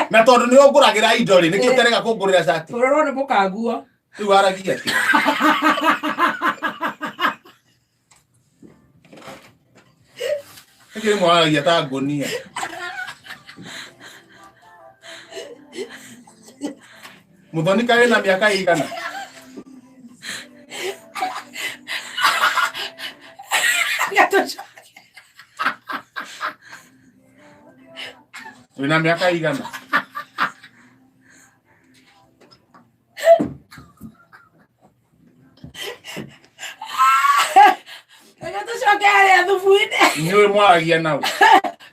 Na tondu ni onguragira indo ri nikio terega kungurira shati uroro ni mukanguo riu aragia ati Kile mwaragia ta ngonia Muthoni kare na miaka igana Wina miaka igana Niwe mwaragia nao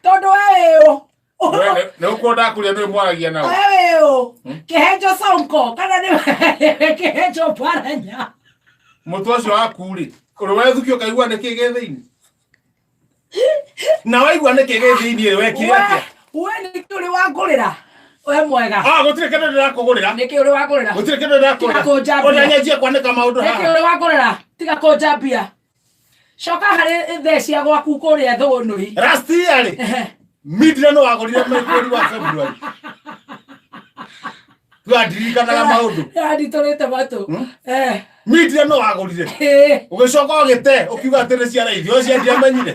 tondu wewe ne ukonda kuria niwe mwaragia nao wewe Kihenjo Sonko kana ni Kihenjo Paranya mutu ucio wakuri uri thukio kaigua ne kige thiini na waigua ne kige thiini we kiria we ni kuri wangurira we mwega gutire kende ndirakugurira ni kuri wangurira gutire kende ndirakugurira onanyajia kwanika maundu haha ni kuri wangurira tiga kunjambia shoka hari thecia gwaku kuria thunui rasti ari midra no wagorire mweri wa February twadirikanaga maundu nditorete matu midra no wagorire ugicoka ugite ukiuga atiri cia raithi o cia ndiamenyire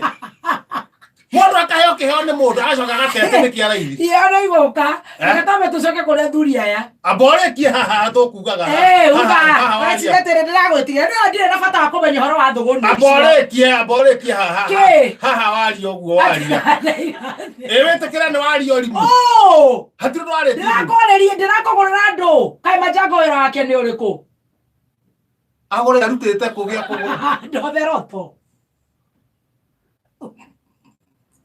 mundu akaheo kiheo ni mundu acoka gatete ni kia raithi iyo no igoka agatame tucoke kuria thuri aya aborekie haha tukugaga uga wacitetere ndiragwetire no ndire na bata wa kumenya horo wa thugunu aborekie haha wari oguo wari ewetekera ni wari orimu hatiru wari ndirakogorera andu kai majango wira wake ni uriku agore arutete kugia kugura ndotheroto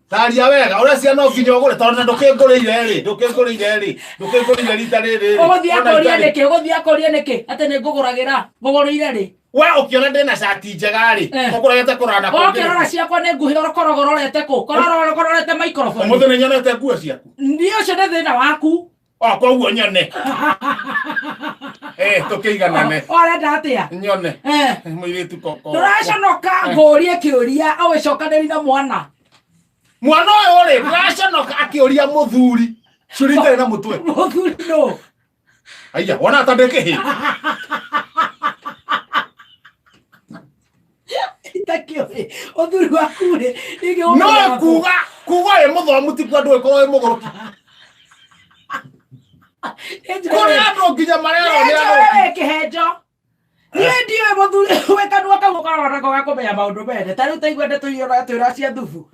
Taria wega uria cia no nginya ugure tondu ndukingurire rita riri uguthia koria niki ati ni nguguragira ngugurire ri we ukiona ndina shati njega ri ngugurete kurana ko ukirora ciakwa ni nguhi korogororete ku kororete microphone umuthi ni nyonete nguo ciaku ndio cio ni thina waku koguo nyone tukiiganane orenda atia nyone muiritu koko turaconoka ngurie kiuria awicokaniri na mwana uyu ri turaconoka akiuria muthuri curite na mutwe muthuri no aya wona atandike hi itakio uthuri waku ri no kuga e muthomu ti kwa ndwe korwo e mugoroki Kora ndo nginya marero ni ando Kihenjo ndiwe muthuri we kanwa kau ukarora ko gakumenya maundu mene tari utaigwende tuiona twira cia thubu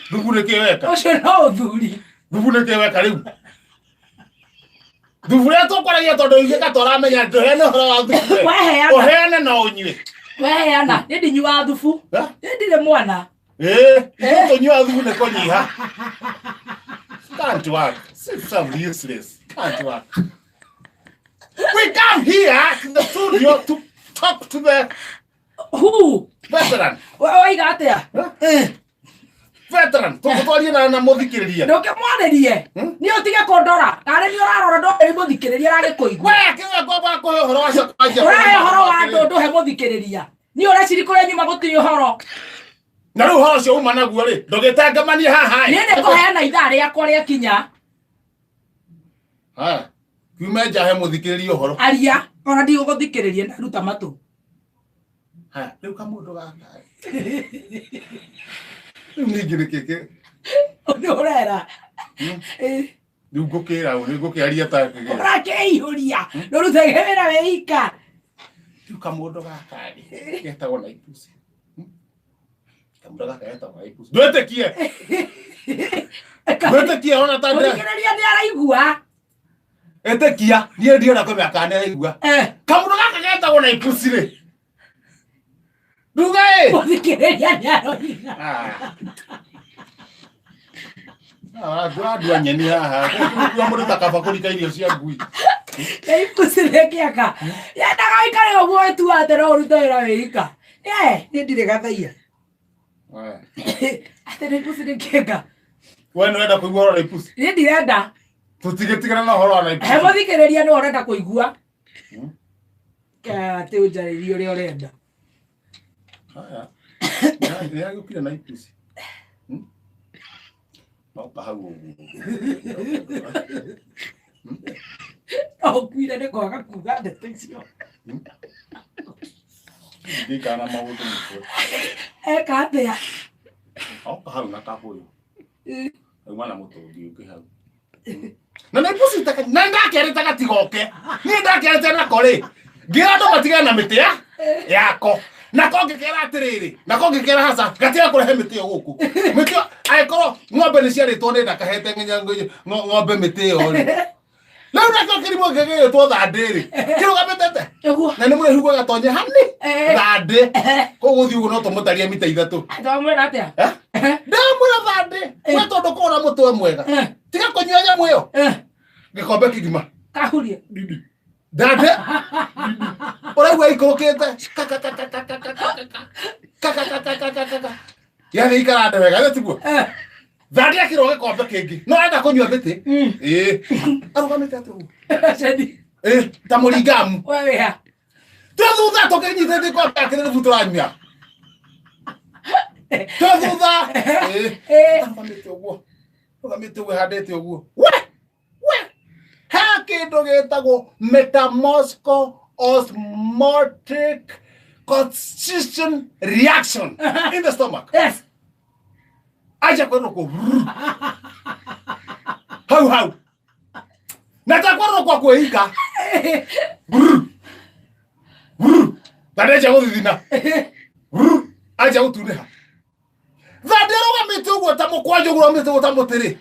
thubu ni kiweka ucio no uthuri thubu ni kiweka riu thubu ria tukoragia tondu igika toramenya nduhene horo wa thubu uheane na unywe weheana ni ndinyua thubu ni ndire mwana tunyua thubu ni kunyiha can't work. So useless. Can't work. We come here to the studio to talk to the veteran. Why got there? Veteran. Tukutwarie na muthikiriria. Ndoke mwanerie. Ni utige kondora. Kare ni urarora ndo ni muthikiriria rage kuigua. We kiwe goba ko horo wa shakaja. Urahe horo wa ndo he muthikiriria. Ni ura ciri kure nyuma gutiri horo. Na ru horo cio uma naguo ri. Ndogetangamania haha. Ni ne kuheana ithaa riakwa ria kinya. Kiume nja he muthikiriria horo. Aria, ona ndi guthikiriria na ruta matu. Riu kamundu gaka. Ningire keke. Oni urera. Riu ngukira uri ngukiaria ta kege. Urakeiyuria. No rutege wira weika. Riu kamundu gaka ri. Getagwo na ipusi. Kamundu gaka getagwo na ipusi. Ndwetekie. Ndwetekie ona ta ndre. Ndikiriria ni araigua. Etekia nie ndio na kwa miaka nene igua kamundu gaka getagwo na ipusi ri nduga muthikiriria ni aroiga Dua nyeni haha kwa mundu takaba kurika irio cia ngui ipusi rekiaka yendaga ikare uguo tu atero uruta wira wika ni ndire gathaia atero ipusi rekiaka we no enda kuigua ora ipusi ni ndirenda tutigitigana na horo na ipusi he muthikiriria ni urenda kuigua te ujaririe uri urenda haya ya gukira na ipusi No pahau. Oh, kuira ne kwaga kuga ndeto icio. Ndikana maundu mko. Eka atia. No pahau na kahuyu. Mwana mutongi ukihau. Na naipusi taka nanda kere taka tigoke. Ni ndakere tena kore. Ngira ndo matigana na miti yako. Na kongekera atiriri. Na kongekera hasa gatia kurehe miti yo guku. Miti aikoro ng'ombe ni ciaritwo ni ndakahete nginya ng'ombe miti yo ri. Leo na kirimo ngege to thandiri. Kirugametete. Na ni murehu gatonye hani. Thande. Ko guthi ugo no tumutaria mita ithatu. Ndamwira atia. Ndamwira thande. We tondu kora mutwe mwega. Tiga kunywa nyamu yo. Gikombe kigima. Kahuria. Dade. Ora ikokete. Yani ikarande wega tiguo. Thande akiro gikombe kingi. No enda kunywa miti. Arugamite atu. Cedi. Ta muringamu. Wewe ha. Tuthutha tukinyitete kwa akire futuranya. Tuthutha. Arugamite uguo. Arugamite we handete uguo. We. Ha kindu gitagwo metamorphoosmotic constitution reaction in the stomach. Yes. Aja kwero ko. How. Natakwaro kwa kuhika. Badeja uthina. Aja utuneha. Thadero gamite uguo ta mukwanjo gura mite uguo ta mutiri.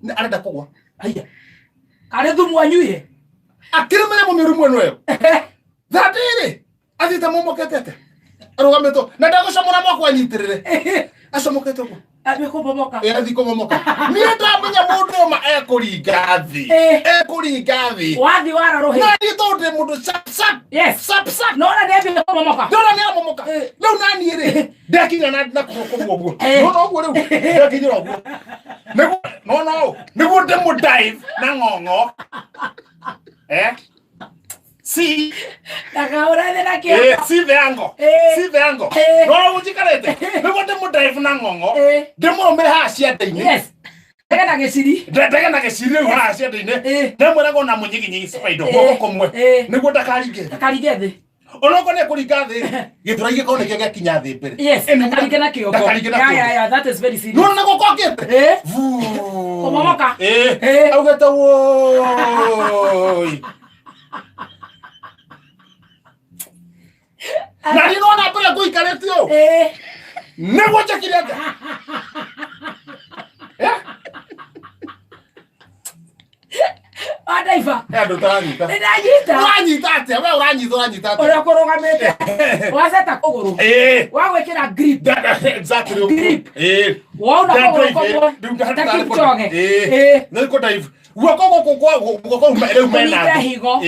Ni arenda kugwa. Aya. Kare thumu anyuire. Akiremere mumiru mwenwe. Thadiri. Athita mumoketete. Arugameto. Na ndagocamura mwakwa nyitirire. Acomokete uguo. Abikomomoka. Athi komomoka. Ni ndamenya mundu ma ekuringa thi. Ekuringa thi. Wathi wararuhe. Na ni tonde mundu sap. Yes. Sap. No na ndebi komomoka. Ndona ni amomoka. Leo nani ri? Ndakinya na kuko guo. No guo riu. Ndakinya guo. No. Nigu demo dive na ngongo. See? Nakaura de na kio. See the angle. See the angle. No ujikarete. Nigu demo dive na ngongo. Demo me ha cia deini. Yes. Ndege na giciri. Ndege na giciri ha cia deini. Demo rego na munyiginyi spider goko komwe. Nigu ndakarige. Ndakarige thi. Onoko ne kuringa thi. Githuraige kone kio gakinya thi mbere. Yes. Ndakarige na kio. Yeah, that is very serious. No na gokokete. Komomoka. Augeta woi. Nani no na pele kuikaretio. Nego chakirete. Adaifa. Ndo tanyita. Ndanyita. Uranyita ate, we uranyita ate. Ora korogamete. Waseta kuguru. Wagwekera grip. Exactly. Grip. Wauna kuguru. Takipchoge. Niko dive. Wako mena. Higo.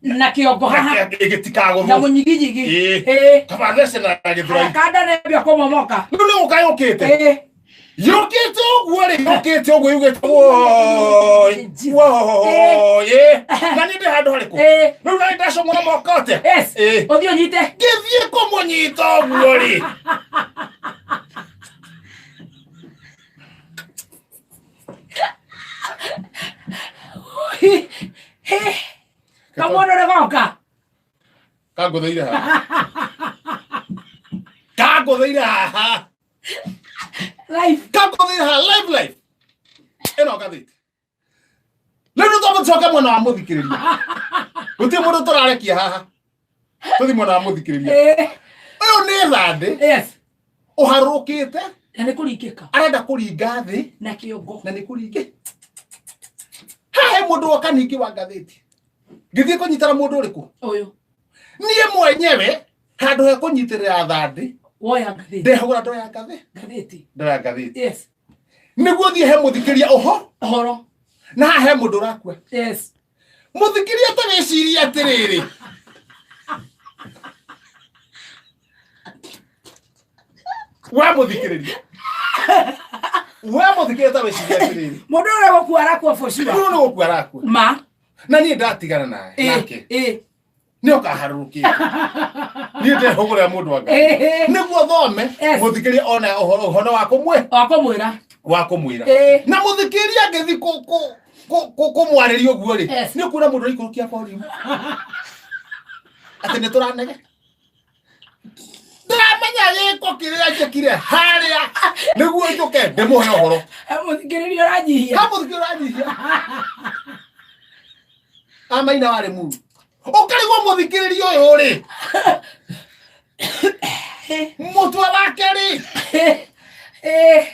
Na kiongo haha. Igitikago. Na munyigijigi. Kabadese na githura. Kada nebia komomoka. Nule ukayokete. Yokete ogwore yokete ogwe yugete woi nani de hado hariko no na ndasho mwana mokote yes odio nyite githie komo nyito ogwore kamono regoka kagotheira ha life. Kako life. Eno gathiti. Leo ndo mutsoka mwana wa muthikiriria. Uti mundu turarekia haha. Tuthi mwana wa muthikiriria. Uyu ni thande. Yes. Uharukite. Na ni kuringika. Arenda kuringa thi na kiongo. Na ni kuringi. Hahe mundu wakaningi wa gathiti. Ngithie kunyitara mundu uriku. Uyu. Nie mwenyewe handu he kunyitirira thande. Woya gathiti. Ndehura ndo ya gathiti. Gathiti. Ndo ya gathiti. Yes. Niguo thie he muthikiria ohoro. Na he mundu rakua. Yes. Muthikiria ta wiciria atiriri. Wa muthikiriria. Wa muthikiria ta wiciria atiriri. Mundu ure gukua rakua for sure. Mundu ure gukua rakua. Ma. Na ni ndatigana naye. Nake. Ni okaharuki. Ni ndehugura mundu anga. Niguo thome muthikiria ona uhoro wa kumwe. Wa kumwira. wa kumwira na muthikiria ngethi kumwariria uguo ri ni ukura mundu ikurukia volume ati ni turanege ndamenya giko kiria njekire haria niguo njuke ndimuhe uhoro muthikiriria uranyihia amaina wari mu ukarigwo muthikiriria uyu ri mutwe wake ri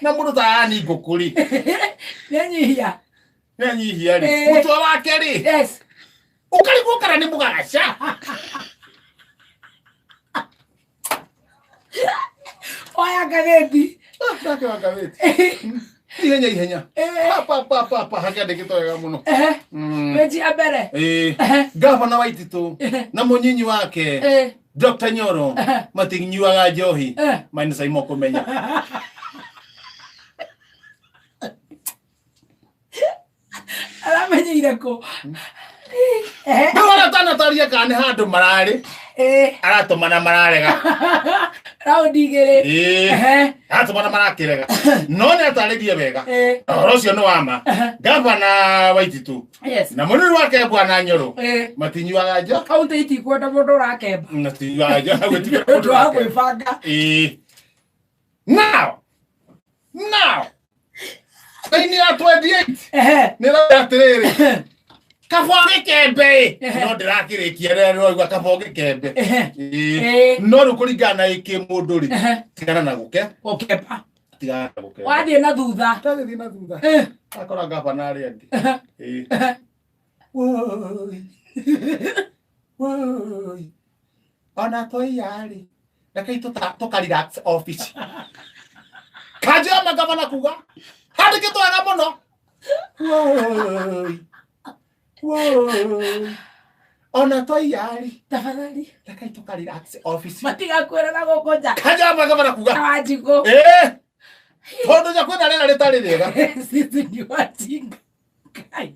na mundu taani ngukuri nyihia ri mutwe wake ri ukarigwo kana ni mugagaca oya gageti ndake wa gageti ihenya pa hakandikitwo wega muno meji abere gavana Waititu na munyinyi wake Dr. Nyoro matinyuaga njohi maina saimo kumenya aramenyire ko Ndora tana taria kane handu marari aratumana mararega raundi igiri aratumana marakirega no ni ataririe wega rocio no wama gavana Waititu na munini wake bwana Nyoro matinyuaga njo kaunti itikwenda mundu urakemba matinyuaga njo gwetika mundu wa gwibanga now kaini ya 28 ni ra atiriri kaboge kembe no ndirakirikia rero igwa kaboge kembe no rukuringana iki mundu ri tigana na guke okemba tigana na guke wathie na thutha tagithi na thutha akora gavana ari angi woi ona toi yari dakai to relax office kaja magavana kuga hadi kitu aga muno woi ona toi yari tafadhali dakai to relax office matiga kwera na gokoja kaja magavana kuga wajiko tondo ja kwenda rera ritari rega sisi ni wajinga kai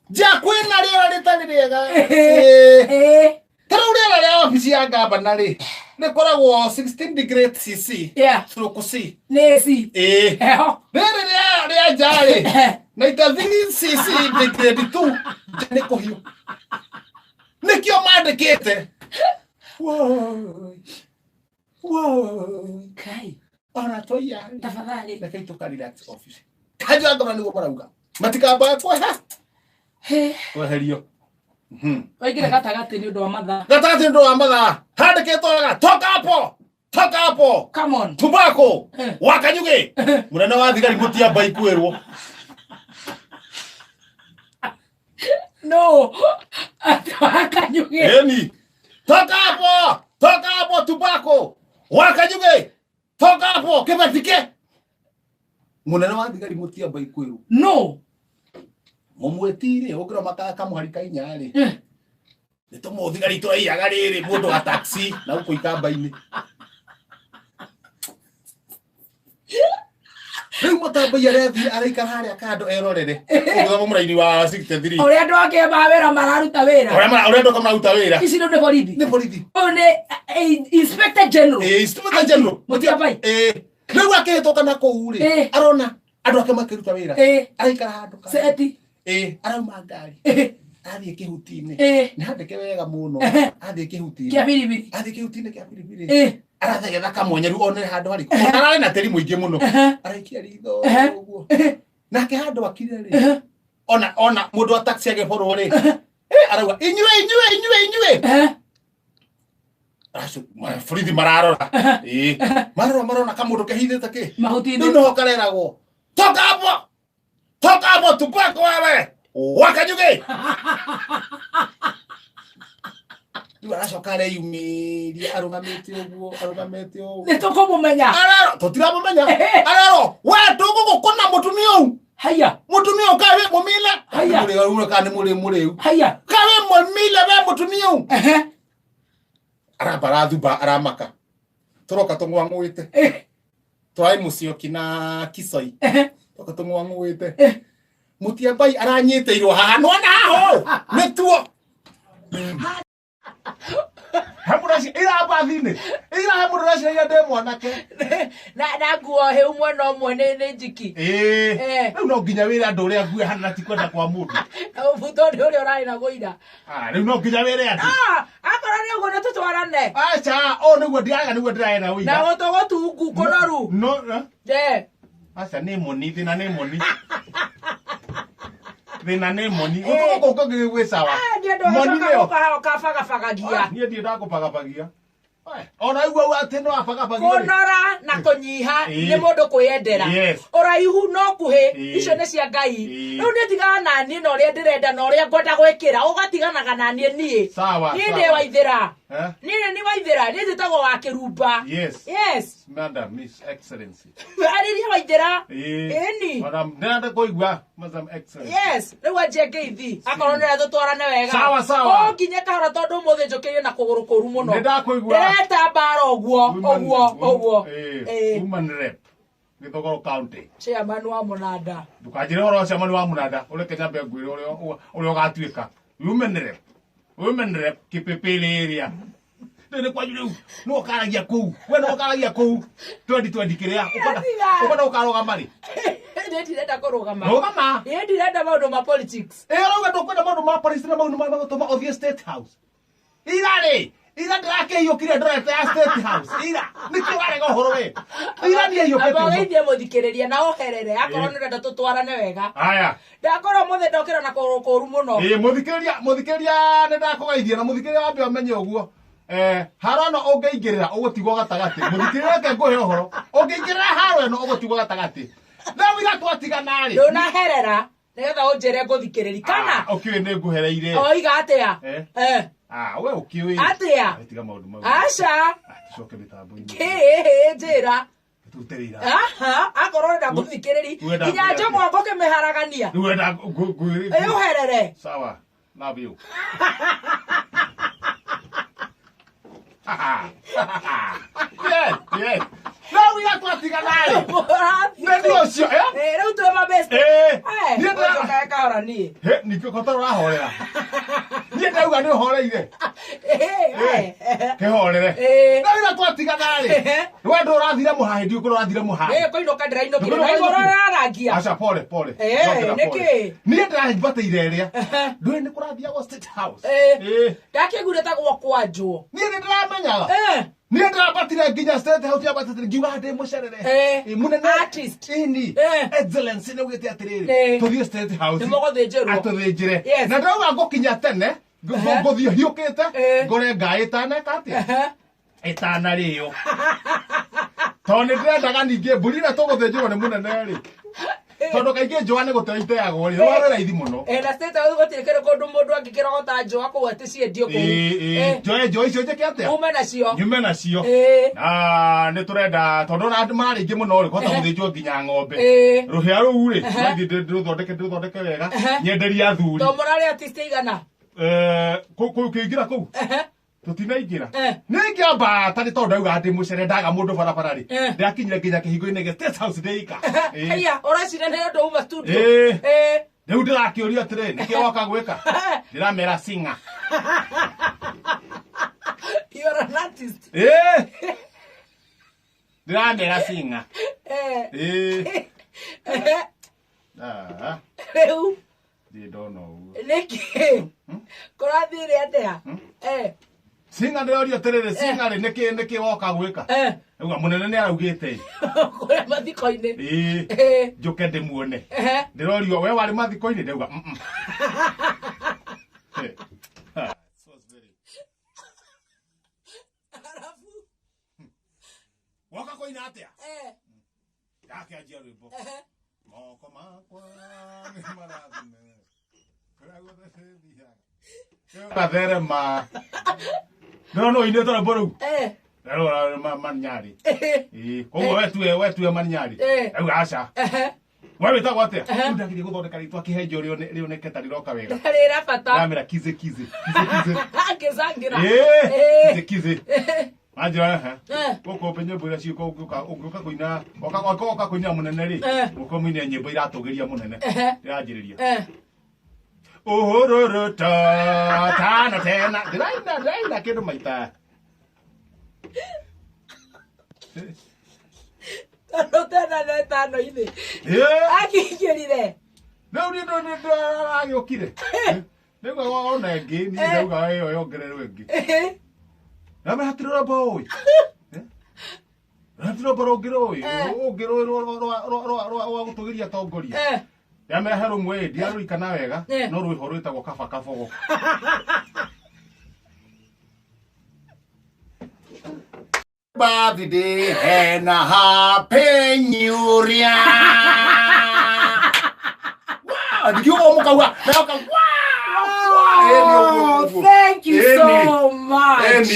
ja kwenda rera ritari rega tara urera rera office ya gavana ri ne koragwo 16 degree cc stroke c nesi rere ria jari na itathini cc degree 2 jane kohio nikio mandikite woi kai ona toya tafadhali na kaito ka relax office kaja ngoma ni gomara matikamba kwa weherio waigire gatagati ni undu wa mathaa gatagati ni undu wa mathaa handikitwo wega toka hapo come on tobacco wakanyuge munene wa thigari mutia bai kwirwo no wakanyuge eni toka hapo tobacco wakanyuge toka hapo kibatike munene wa thigari mutia bai kwirwo no mumwetire ugira makaka muharika inyari nito muthigari tũraiyaga rĩrĩ mũndũ wa taxi na uko ikamba-inĩ rĩu mũtambai arethi araikara harĩa kando erorere ũgũthama mũraini wa 63 ũrĩa andũ akĩamba wĩra mararuta wĩra ũrĩa andũ mararuta wĩra ici nĩ borithi ũyũ nĩ inspector general Mutiabai rĩu akĩhĩtũka na kũu rĩ arona andũ ake makĩruta wĩra araikara handũ seti arauma ngari athie kihuti-ini ni handike wega muno athie kihuti-ini kia biribiri athie kihuti-ini kia biribiri arathegetha kamwenyeru one handu hari ararĩ na teri muingi muno araikia ritho uguo nake handu akire ri ona mundu wa taxi ageborwo ri arauga inyue acu borithi mararora marona kamundu kehithĩte ki mahuti-inĩ rĩu noho kareragwo toka hapo tobacco wewe wakanyuge rĩu aracoka areyumiria arũgamĩte ũguo nĩ tũkũmũmenya tũtiramũmenya arero we ndũgũgũkũna mũtumia ũyũ haya mũtumia ũyũ kaĩ wĩ mũmile kana nĩ mũrĩu haya kaĩ wĩ mũmile we mũtumia ũyũ arambara thumba aramaka tũroka tũng'wang'wĩte twaĩ Mũcioki na Kicoi tũroka tũng'wang'wĩte Mutiabai aranyitĩirwo haha nona ho nĩtuo Hamuraci ira bathine. Ira hamuraci ya demo nake. Na nguo he umwe no mwe ni njiki. Riu no nginya wira andu uria ngue hana ti kwenda kwa mundu. Buto ndi uria urai na guira. Riu no nginya wire andu. Akora ni ugo tutwarane. Acha o niguo ndiaga niguo ndiraena wira. Na gotogotu ngu konoru. No. Acha ni moni thina ni moni. Thina ni moni. Uko ko ngigwe sawa. Moni leo ka fagagia. Ni ndi ndakupagapagia. Ona igua ati no apagapagia. Konora na kunyiha ni mundu kwiyendera. Uraihu no kuhi icio ni cia Ngai. Riu ni tigana na ni no ria ndirenda no ria ngwenda gwikira ugatiganaga na ni. Sawa. Ni ndi waithira. Ni waithira ni nditagwo wa kirumba. Yes. Madam, Miss Excellency. Ari ria waithira. Ni. Madam, ndenda kuigua Madam Excellency. Yes. Riu anjie ngeithi. Akorwo nira tutwarane wega. Sawa. Nginye kahora tondu muthe njukiire na kuguru kuru muno. Ndenda kuigua. Eta baro oguo. Woman rep. Githogoro County. Chairman wa Munanda. Ndukajire horo chairman wa Munanda. Ureke nyambe ngwire uria ugatuika. Women rep kipepele area. Ndene kwa juru no karagia kou. We no karagia kou. 2020 kiria. Ukona ukaroga mari. Ndirenda kurugama. Rugama. Ndirenda maundu ma politics. Rauga tukwenda maundu ma politics na maundu ma gutuma othie State House. Ira drake hiyo kile ndorete ya State House. Ira nikio arega horo we. Ira ni hiyo ketu. Abageithie muthikiriria na uherere akorwo ni renda tutwarane wega. Aya. Ndakorwo muthe ndokira na kuru muno. Muthikiriria ni ndakugeithia na muthikiriria wambe amenye uguo. Harano ungeingirira ugutigwo gatagati. Muthikiriria ke nguhe horo. Ungeingirira haro eno ugutigwo gatagati. Leo ira twatigana ri. Ndona herera. Nigetha unjere nguthikiriri kana. Okay ni nguhereire. Oiga atia. We ukiwi. Atia. Tiga maundu mau. Aca. Ticoke mitambo-ini. Njira. Tuterira. Akorwo nda nguthikiriri. Inya njomo ngoke meharagania. Ni wenda uherere. Sawa. Love you. Yes. Leo ira twatigana ri. Ndio cio. Riu tu ma best. Ni nda kahora ni. Nikio kotoro rahorera. Ni ndauga ni horeire. Ke horere. Leo ira twatigana ri. We ndo rathire muhahe ndi ukoro rathire muhahe. Koino kadira ino kire. Na igoro rarangia. Acha pole. Niki. Ni ndirabateire iria. Ndwe ni kurathia go State House. Ndakigureta gwakwanjwo. Ni ndiramenyaga. Ni ndirabatire nginya State House ya batire ngiuga ndi mucerere. Munene artist. Ini. Excellence ni ugite atiriri. Tuthie State House. Ni mogothinjirwo. Atuthinjire. Na ndauga ngukinya tene. Nguthio hiukite. Ngore ngaita na katia. Etana riyo. Tone ndiraga ninge mburi na tuguthinjirwo ni munene ri. Tondu kaingi njwa ni guteiteagwo ri. Rware raithi muno. Na State House gutirikire kundu mundu angikirogota njwa ku ati ciendio ku. Njwa icio njike atia? Nyume nacio. Na ni turenda tondu na andu mararingi muno ri kota guthinjwo nginya ng'ombe. Ruhia ruu ri. Nduthondeke wega. Nyenderia athuri. To murari artist igana. Kuingira kuu. Tutinaingira. Ningiamba tari tondu auga ndi mucere ndaga mundu barabara ri. Ndakinyire nginya kihingo-ini gia State House ndeika. Haya, uracira ni ndu uma studio. Riu ndirakiuria atiri nikio woka gwika. Ndiramera singer. You are an artist. Ndiramera singer. Riu They don't know. Niki. Kurathire atia? Singa ndio terere singa ri niki woka gwika. Uga munene ni araugite. Kure mathiko-ini. Njuke ndimuone. Ndirorio we wari mathiko-ini ndauga. Woka koina atia? Yake ajia rwimbo. Moko makwa ni marathime. Kurago thethia. Katherema. No ine tora boru. Rero manyari. Koguo wetu manyari. Au aca. Wewe ta gwate. Ndagire guthondeka ritwa kihenjo rioneketa riroka wega. Rira bata. Ndamira kize. Akizangira. Kize. Ajira Koko penye bura ciko uguka kuina oka kuina munene ri. Uko mwine nyimbo iratugiria munene. Ndirajiria. Uhururu ta tana tena. Ndiraina kindu maita Tana na tano ile. Akigirire. No agĩũkire. Nĩguo ona ĩngĩ niĩ ndauga ĩyo yongererwo ĩngĩ. Na mehatire robo ũyũ. Mehatire robo ũngĩrũĩ. Ũngĩrũĩ rwa gũtũgĩria tongoria. Ya mehe rũmwe ndiarũikana wega no rwĩho rwĩtagwo kaba kabogo. Birthday and a happy new year. Wow, did you wow. Thank you so much.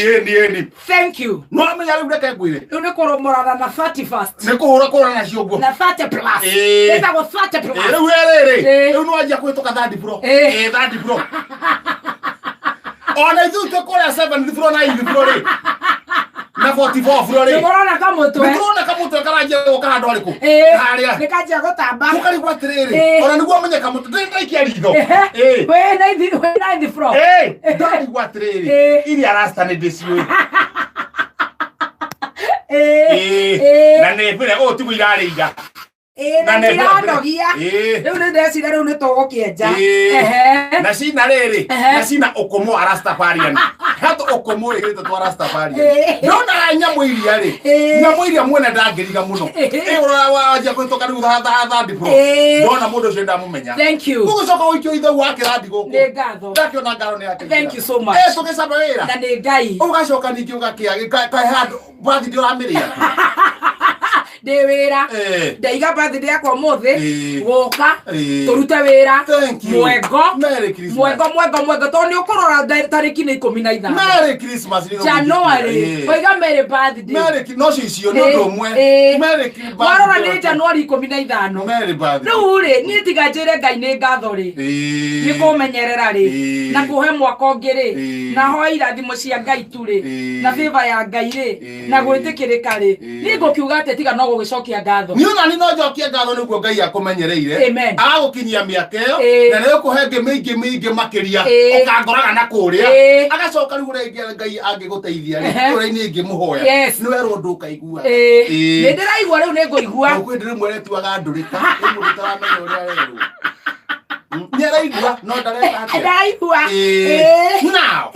Thank you. No, I'm going to get with it. You know, Coromora na 31st. Na 30 plus. Esa go 30 plus. You know, I just went to Daddy Bro. Daddy Bro. On a do to call a 7 bro 9 bro. Na 44 bro. Corona kamoto. Corona kamoto karaje okara doliku. Haria. Nikaje gotamba. Mukari kwa tiriri. Ona niguo menye kamoto. Ndaikia ritho. We 9 bro. Ndari kwa tiriri. Ili arasta ni desiwe. Na ne pere o tibu irare iga. Na ndiradogia. Riu ni ndecira riu ni tugukienja. Na cina riri. Na cina okomo arastafarian. Hato okomo igite twa arastafarian. Ndona nyamu iria ri. Nyamu iria mwene ndangiriga muno. Ora waje kwitoka riu thandi bro. Ndona mundu cio ndamumenya. Thank you. Gugucoka uikio ithe wake randi guku. Ni ngatho. Ndakiona ngaro ni yake. Thank you so much. Tugicaba wira. Na ni Ngai. Ugacoka ningi ugakia kai handu bathi ndio ramiria. De wira ndaiga birthday yakwa muthi goka turute wira mwego toni ukorora tariki ni 15 Merry Christmas January oiga Merry birthday Merry no cicio no ndumwe Merry Christmas warora ni January 15 Merry birthday riu ri ni tiga njire Ngai ni ngatho ri ni kumenyerera ri na kuhe mwaka ungi ri na hoi irathimo cia Ngai tu ri na favor ya Ngai ri na gwitikirika ri ni ngukiuga ati tiga no gugicokia ngatho ni ona ni no njokia ngatho niguo Ngai akumenyereire agukinyia miaka iyo na ni ukuhenge mingi makiria ukangoraga na kuria agacoka riu ringi Ngai angiguteithia ri uri-ini ingi muhoya ni werwo ndukaigua ni ndiraigua riu ni nguigua kwendire mweretuaga ndurika imu taramenya uria werwo Nyaraigua no ndareka ndaigua now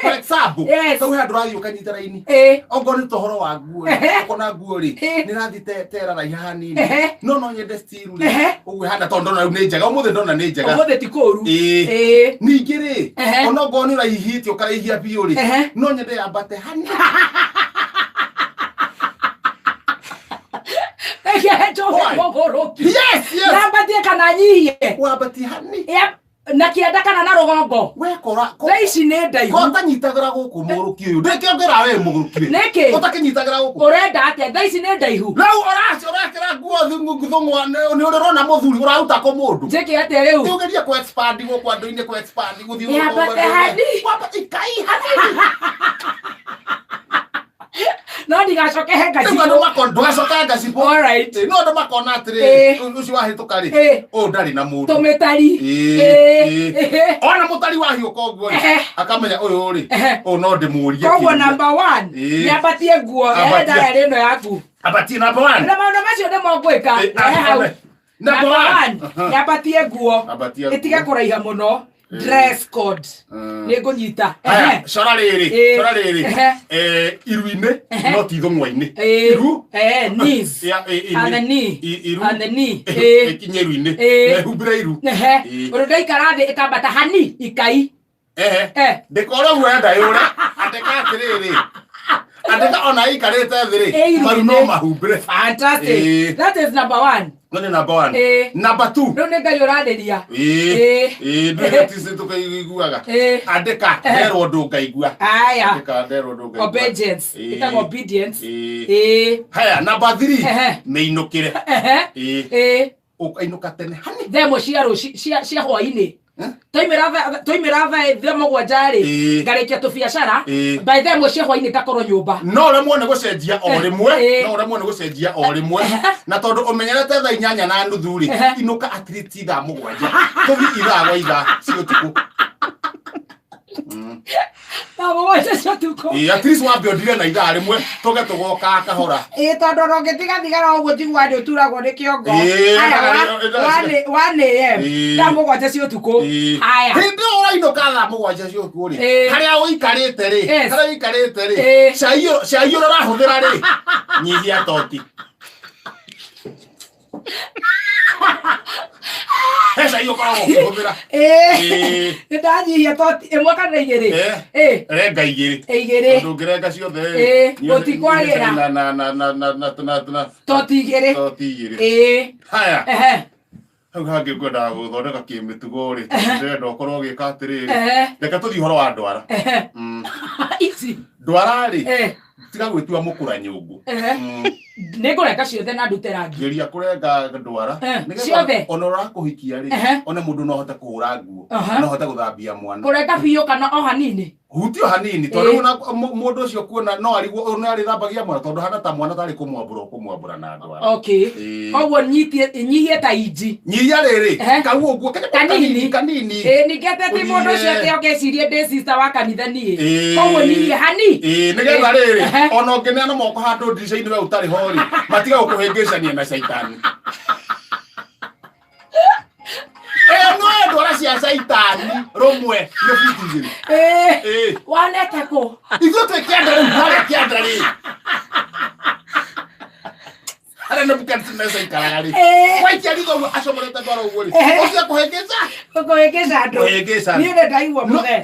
for example so we ndurathi ukanyita raini ongo ni tohoro wa nguo ukona nguo ri ni rathi tera rai hanini no nyende still ri ugwe handa tondo na ni njega umuthi ndona ni njega umuthi ti kuru ningi ri ona ongo ni raihiti ukaraihia biu ri no nyende yambate hani Yes. Nabatie kana nyihie. Wabati hani. Na kienda kana na rugongo. Wekora. Thaici ni ndaihu. Kota nyitagira guku muruki uyu. Ndikiongira we mugurukire. Niki. Kota kinyitagira guku. Urenda atia thaici ni ndaihu. Rau orakira nguo thungwa ni urona muthuri urauta ko mundu. Njiki atia riu. Tugeria ku expand guku andu-ini ku expand guthi uyu. Yabate hani. Wabati kai hani. No ndigacoke henga cipo. Ndio makondo gacoka henga cipo. All right. No ndo makona atiri. Ucio wahituka ri. O ndari na mundu. Tumitari. Ona mutari wahiuka uguo ri. Akamenya uyu ri. O no ndimurie. Koguo number 1. Ni abatie nguo. Enda rino yaku. Abatie number 1. Na maundu macio ndimo gwika. Number 1. Ni abatie nguo. Itiga kuraiha muno. Dress code ni ngunyita cora riri iru-ini no ti thung'wa-ini iru knees and the knee ikinye iru-ini mehumbire iru undu ndaikara thi ikambata hani ikai ndikora guo enda yure andika atiriri andika ona ikarite thiri maru no mahumbire. Fantastic. That is number 1. No ni number 1. Number 2. No ni Ngai uradiria. Ndio tisi tukaiguaga. Andika nderwo ndungaigua. Aya. Andika nderwo ndungaigua. Obedience. Ita obedience. Haya number 3. Meinukire. Ukainuka tene hani. Themo cia hwaini. Toimira themo gwajari ngarekia tu biacara by themo cia hwaini ngakorwo nyumba no remwe ne gucenjia o rimwe na tondu umenyerete thaa 8 na nuthu ri inuka at least tha mugwanja tuthi ithaa gwa ithaa cio tuku Tabo wacha shatuko. At least wambe ndire na ithaa rimwe toge tugoka kahora. Tondu rongetiga thigara uguo tigwa ndi uturagwo ni kiongo. Aya 1 AM. Tabo wacha shatuko. Aya. Hindi urainoka thaa mugwanja cio utuko ri. Haria uikarite ri. Haria uikarite ri. Cai urahuthira ri. Nyihia toti. Esa hiyo kwa kuhubira. Ndanyihia toti imwe kana igiri. Renga igiri. Igiri. Ndungirenga ciothe. Gutikwagera. Na. Toti igiri. Toti igiri. Haya. Hau hangi ngwenda guthondeka kimitugo ri. Ndenda ukorwo gika atiri. Reka tuthi horo wa ndwara. Isi. Ndwara ri. Tiga gwitua mukura nyungu. Nĩngũrenga ciothe na ndute rangi. Geria kurenga ndwara. Ciothe. Ona ũrakuhikia ri. Ona mũndũ no hote kũhũra nguo. No hote gũthambia mwana. Kũrenga biũ kana o hanini. Hutio hanini tondu mũndũ ũcio kuona no arigwo ona ari thambagia mwana tondu hana ta mwana tari kumwambura na ndwara. Okay. Koguo nyihie ta inji. Nyihia rĩrĩ. Kau ũguo kanini. Ningete ti mũndũ ũcio te okecirie ndĩ sister wa kanitha niĩ. Koguo nyihie hani. Nĩgetha rĩrĩ ona ũngĩneana moko handũ ndirica-inĩ we ũtarĩ hori matiga gũkũhĩngĩcania na caitani. No ndwara cia caitani rumwe nĩ buti igĩrĩ. Wanete kũ? Ithuĩ twĩ kĩanda rĩu harĩa kĩanda rĩ. Harĩa Nebukadinezaru aikaraga rĩ. Waikia ritho ũguo acomorete ndwara ũguo rĩ. Ũcio kũhĩngĩca? Kũhĩngĩca andũ. Kũhĩngĩca. Niĩ ndaigua mũthe.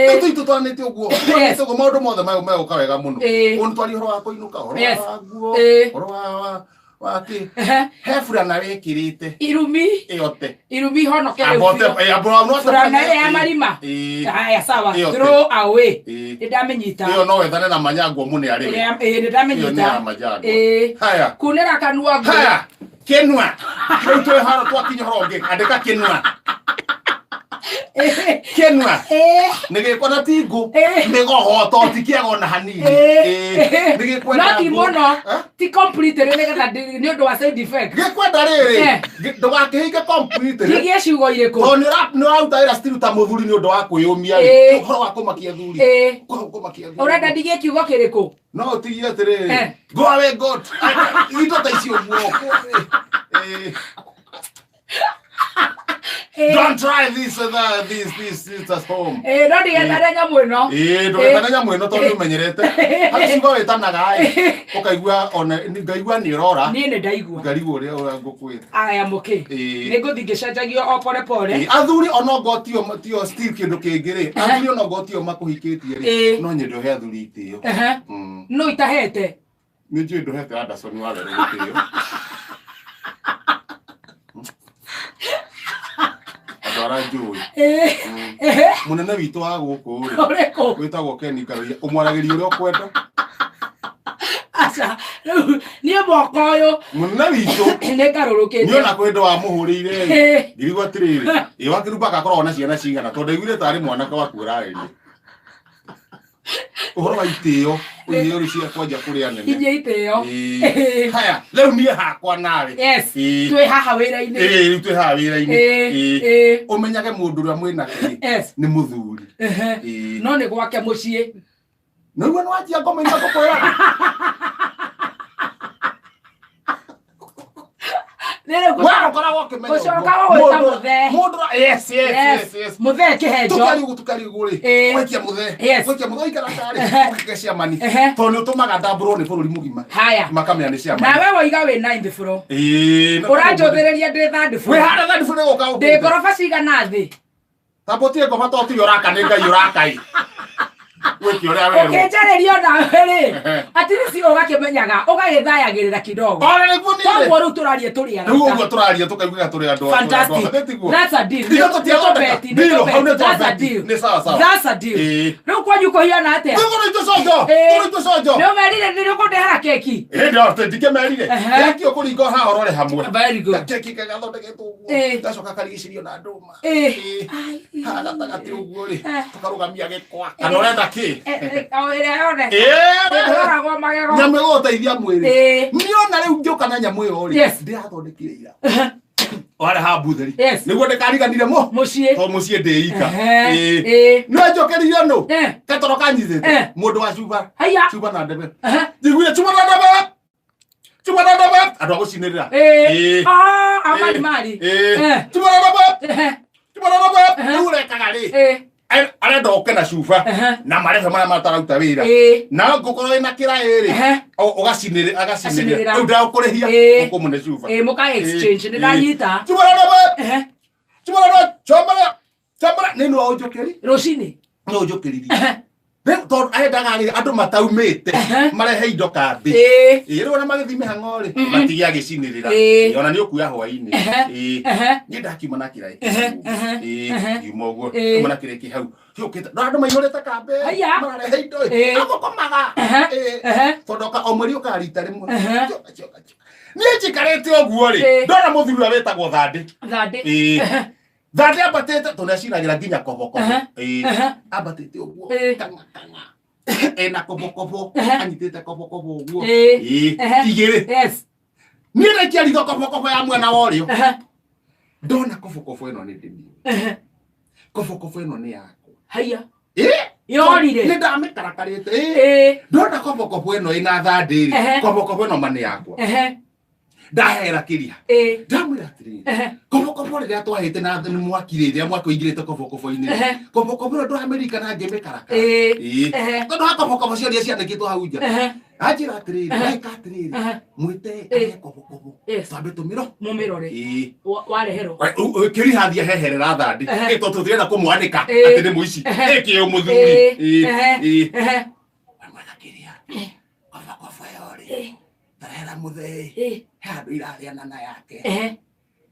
Tũtũ itũtwanĩte ũguo. Tũguo maũndũ mothe megũka wega mũno. Ũntwari ũhoro wa kũinũka, ũhoro wa nguo, ũhoro wake he fulana wekirite irumi yote irumi honoke fulana ya marima. Haya sawa, throw away. Ndamenyita iyo no wethane na manyango mune ari ndamenyita. Haya kunera kanua ngo haya kenwa twe haro twakinyo horonge andika kenwa kenwa nigikona tingu nigohoto tikiago na hanini nigikwenda not mono ti complete nigetha ni undu wa side effect gikwenda riri ndugakihinge complete gigie ciugo iriku to ni rauta ira still ta muthuri ni undu wa kwiyumia uhoro wa kumakia thuri kumakia thuri urenda ndigie kiugo kiriku no tigie atiriri go away god ito ta icio guoko don't try this at home. No ndigetha nyamu ino. Ndũgetha nyamu ino tondu umenyerete. Hacigo witanaga ukaigua ona ngaigua ni rora. Niĩ nĩ ndaigua. Ngarigwo ria ngũkwĩra. Aya mũkĩ. Nĩngũthi ngĩcenjagio o pole pole. Athuri ona ngotio tio still kindu kĩngĩ ri. Athuri ona ngotio makuhikĩtie ri. No nyende he athuri itĩo. No itahete. Nĩ njũĩ ndũhete Anderson wa rero itĩo. Ndwara njũĩ. Mũnene witũ wa gũkũ rĩ. Wĩtagwo Ken Karuia. Ũmwaragĩria ũrĩa ũkwenda. Aca niĩ mwaka ũyũ mũnene witũ nĩ ngarũrũkĩte. Nĩ ona kwenda wamũhũrĩire rĩ. Ngirigwo atĩrĩrĩ. Wakiruba agakorwo na ciana cigana tondũ aiguire tarĩ mwanake waku ũrarĩria. Ũhoro wa itĩo ũyũ uri cia kwanja kũrĩa nene. Inye itĩo. Haya rĩu niĩ hakwa nawe. Yes. Twĩ haha wĩra-inĩ. Rĩu twĩ haha wĩra-inĩ. Ũmenyage mũndũ ũrĩa mwĩnake nĩ mũthuri. No nĩ gwake mũciĩ. Nĩguo nĩ wanjia ngoma-inĩ ngũkwĩra. Muthe kihenjo tukari wekia muthe ikara mani tondu tumaga ndamburo ni bururi mugima makamenya ni cia mani nawe waiga we 9 bro uranjothereria ndi thandi bro we hana thandi bro goka ndi gorofa cigana thi tabotie ngoma to ti uraka ni ngai urakai weki uria weru ukijererio nawe ri atirisi ugakimenyaga ugagithayagirira kidogo ora niguo ni togwo ru turarie turi aga niguo turarie tukaiguga turi andu that's a deal that's a deal ni sawa sawa that's a deal ru kwanyu kuhiana atia turi sojo no merire ni ukundehera keki ndio tindike merire yaki ukuringo ha orore hamwe very good keki kagathondeketwo gacoka karigicirio na nduma ha gatagati uguo ri tukarugamia gikwa kana urenda nyamwe gũteithia mwĩrĩ niona rĩu ngĩũka na nyamũ ĩyo rĩ ndĩrathondekire ira Wale ha butheri. Yes. Niguo ndikariganire mo. Mucie. To mucie ndeika. No njokerio no. Katoro kanyithite. Mundu wa cuba. Haya. Cuba na ndebe. Njiguire cuba na ndebe. Cuba na ndebe. Andu agucinirira. Amari mari. Cuba na ndebe. Cuba na ndebe. Urekaga ri. Arenda oke na cuba na marehe mara matarauta wira na ngukoro ina kirairi ugacinire agacinire riu ndakurihia ukumune cuba muka exchange ni ndanyita cuba chomara nini wa ujokeri rucini no ujokeririe to aendaga ri andu mataumite marehe indo kambi riu na magithime hang'ori matigia gicinirira ona ni ukuya hwaini ni ndakiuma na kirai yuma uguo kuma na kireki hau hiukite no andu maihurite kambi marehe indo amukomaga tondoka o mweri ukarita rimwe ni njikarite uguo ri ndona muthuri wetagwo thandi thandi ambatite tunaciragira nginya koboko ambatite uguo kanga ena koboko anyitite koboko uguo igiri ni rekia ritho koboko ya mwena worio ndona koboko eno ni ndimi koboko eno ni yako haya yorire ni ndamikarakarite ndona koboko eno ina thandi koboko eno mani yakwa ndahera kiria ndamwira atiri koboko riria twahite na mwakiriria mwakoingirite koboko-ini koboko ndo Amerika na ngemekaraka tondu koboko cio ria ciandikitwo hau nja anjira atiri eka atiri mwite koboko tambe tumiro mumirore warehero kirihathia heherera thandi ito tuthienda kumwandika ati ni muici eki umuthuri amwathakiria koboko yori tarera muthei handu irathia na yake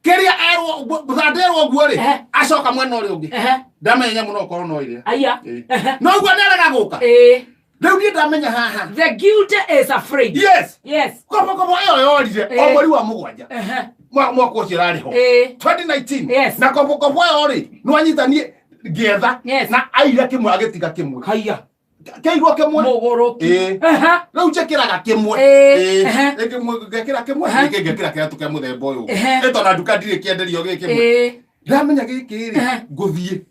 kiria erwo thadero guo ri acoka mwena uri ungi ndamenya muno korwo no ire aya no guo ndarega guka riu ni ndamenya haha the guilty is afraid yes koboko yo yorire o mweri wa mugwanja mwaka ucio rariho 2019 na koboko yo ri no anyitanie ngietha na aira kimwe agitiga kimwe haya keigwo kimwe muguruki riu njekiraga kimwe ngekira kimwe ngekira kira tuke muthemba uyu eto na nduka ndire kienderio gikimwe ndamenya giki ri nguthie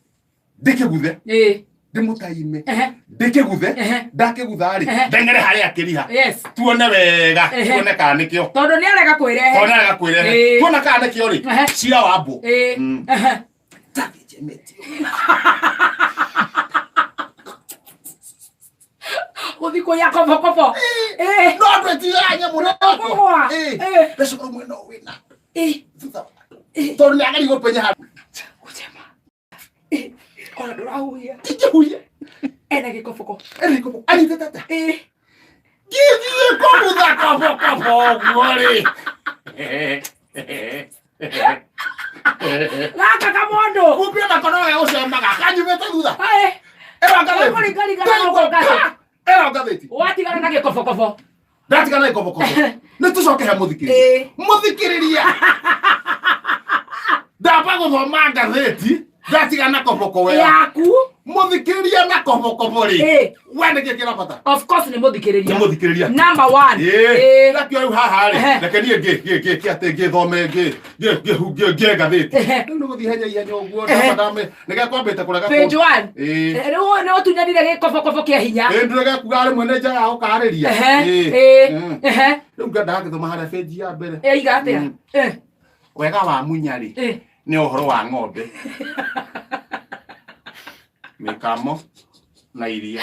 ndikiguthe ndimutaime ndikiguthe ndakigutha ri ndengere haria kiriha tuone wega tuone kana nikio tondu ni arega kwire tuona kana nikio ri cira wa mbu Udiko ya koboko no twetiyanya muno ndashukuru mwena wina tondu ni agari gopenya ha uchema ona ndurahuya tikihuya ena gikoboko ani tata githie komutha koboko gwori gaka kamondo upia makono ya ucemaga kanjumete thutha era ngaveti watigana na gikoboko ndatigana na gikoboko nitucoke ha muthikiriria ndamba guthoma ngatheti ndatigana na koboko we yaku muthikiriria na koboko ri we ni gikira bata of course ni muthikiriria number 1 lakio yu haha ri rekenie ate ngithome ngatheti ni guthi henya uguo ndame nigekwambite kurega page 1 riu no tunyanire gikoboko kia hinya ndurega kuga ri mwene nja au kariria riu ngenda ngithoma haria page ya mbere iga atia wega wa munyari ni uhoro wa ng'ombe mikamo na iria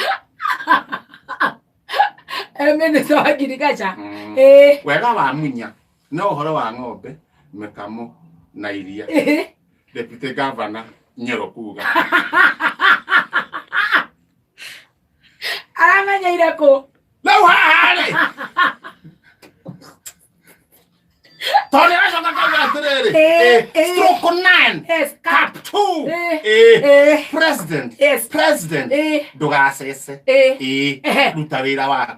mene sawa girikacha wega wa munya ni uhoro wa ng'ombe mikamo na iria deputy governor Nyero kuga aramenya ireko lau hahari Tony acoka kauga atiriri stroke 9 cap 2 president ndugacece ruta wira waku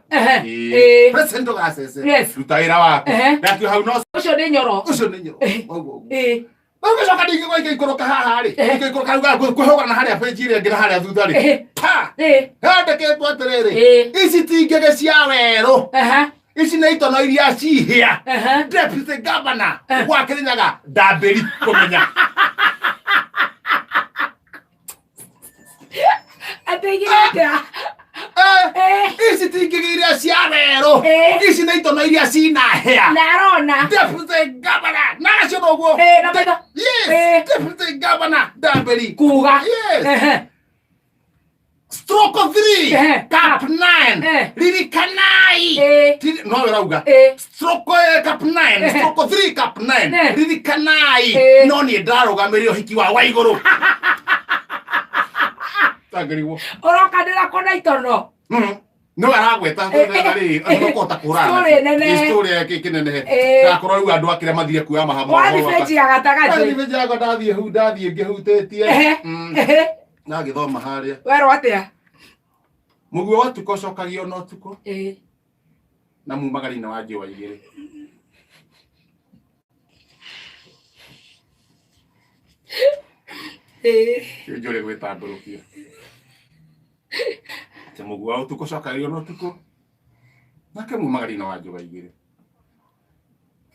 president ndugacece ruta wira waku nakio hau no ucio ni Nyoro ugicoka ndingigwa ikikoroka haha ri ikikoroka ruga kwihogana na haria page ire ngira haria thutha ri handikitwo atiriri ici tingege cia weru ici nä itono iria cihia deputy governor wa Kirinyaga ndambäri kũmenya ici tingä iria cia werå ici nä itono iria cina hea deputy governor nacio noguo deputy governor ndambäri kuga stroke 3 cap 9 ririkanai no rauga stroke cap 9 stroke 3 cap 9 ririkanai no ni ndarugamire uhiki wa Waiguru tangiriwo orokandira kona itono no aragweta ri anokota kurana story yake kinene gakorwo riu andu akire mathire kuya mahamo wali feji agatagaje wali feji agathie hu ndathie ngihutetie na githoma haria wero atia muguo watuko cokagio no tuko na mumagari-inĩ wa njũa igĩrĩ njũrĩ gwĩtambũrũkia te muguo wa ũtukũ cokagio no tuko nake mumagari-inĩ wa njũa igĩrĩ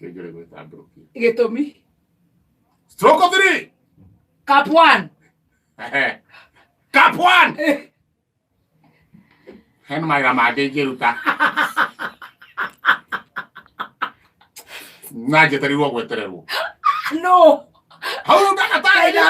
njũrĩ gwĩtambũrũkia gĩtũmi stroke 3 cap 1 cap 1 hena maira mangĩ ingĩruta na njetereirwo gwetererwo no hau ndagatarĩria